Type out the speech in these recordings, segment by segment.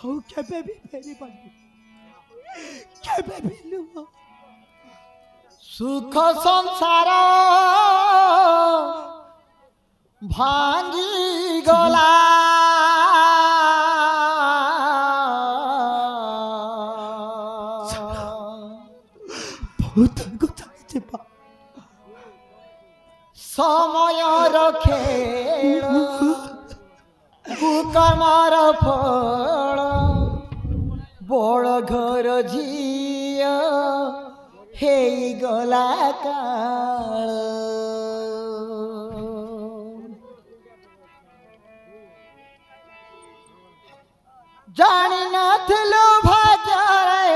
ଆଉ କେବେ ବି ଫେରି ପାରିବି କେବେ ବି ନୁହଁ। ସୁଖ ସଂସାର ଭାଙ୍ଗି ଗଲା ବହୁତ କଥା ଯିବା ସମୟର ଖେଳ କୁକର୍ମର ଫଳ ବଳ ଘର ଝିଅ ହେଇଗଲା କାଳ। ଜାଣି ନଥିଲୁ ଭାଗ୍ୟରେ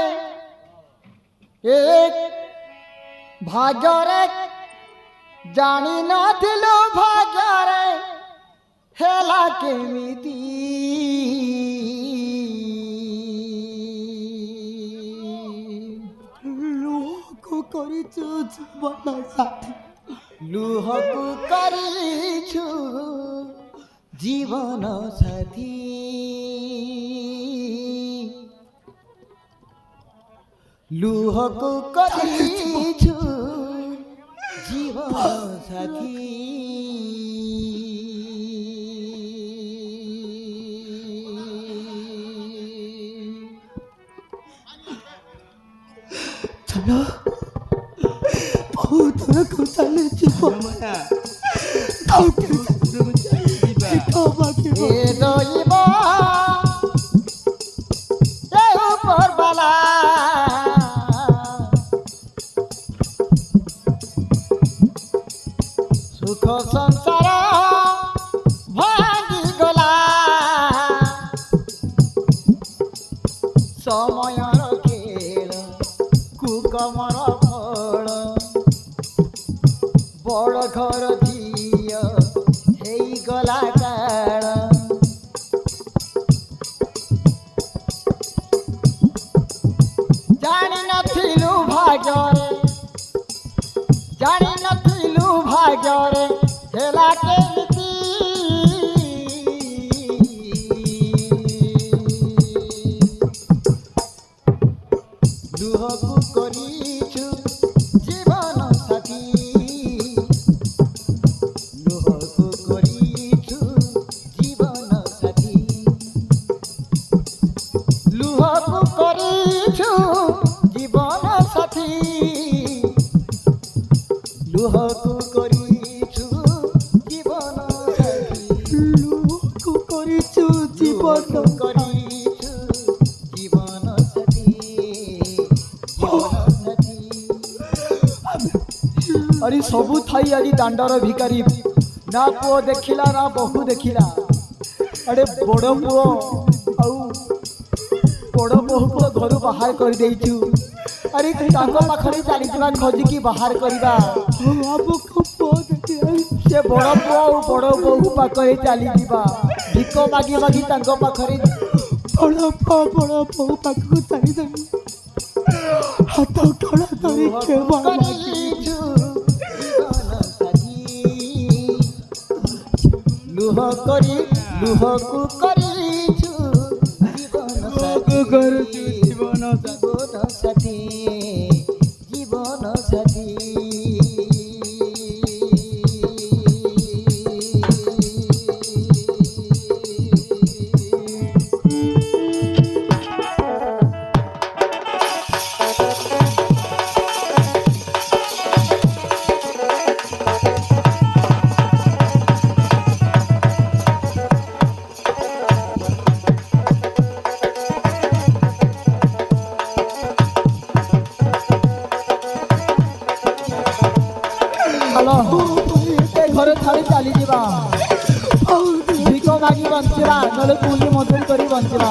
ଭାଗ୍ୟରେ ଜାଣି ନଥିଲୁ ଭାଗ୍ୟରେ ହେଲା କେମିତି ଲୁହକୁ କରିଛୁ ଜୀବନ ସାଥୀ ଲୁହକୁ କରିଛୁ ଜୀବନ ସାଥୀ ଲୁହକୁ କରିଛୁ ଜୀବନ ସାଥୀ चलो बहुत दूर चले जीव सुख संसार भांगी गला समयर खेल कुकमर फल बड़ घर झियो ହେଇଗଲା କାଳ। ଜାଣି ନଥିଲୁ ଭାଗ୍ୟରେ ଜାଣି ନଥିଲୁ ଭାଗ୍ୟରେ ହେଲା କେମିତି ଲୁହକୁ କରିଛୁ ଜୀବନ ସାଥୀ ଲୁହକୁ କରିଛୁ ଜୀବନ ସାଥୀ ଲୁହକୁ କରିଛୁ ଜୀବନ ସାଥୀ ଲୁହକୁ କରିଛୁ ଜୀବନ ସାଥୀ ଲୁହକୁ କରିଛୁ ଜୀବନ କରିଛୁ ଜୀବନ ସାଥୀ ଜୀବନ ସାଥୀ। अरे सबू थाई आज दांडर भिकारी ना पुओ देखिला ना बहु देखिला अरे बड़ पुओ आउ बड़ बहु को घर बाहर कर देइछु अरे ताको पाखरे चली जवा खोजी की बाहर करबा से बड़ पुओ और बड़ बहु पाखरे चली जीवा भिक मागी मागी ताको पाखरे बड़ बहु पाखକୁ चली जाई हाथ ठोड़ा धरी खेबा लुह करी लुहକୁ କରିଛୁ ଜୀବନ ସାଥୀ ଜୀବନ ସାଥୀ घर छाड़ी चली जा भिक मागी बंचवा ना कूली मजूरी कर बंचवा।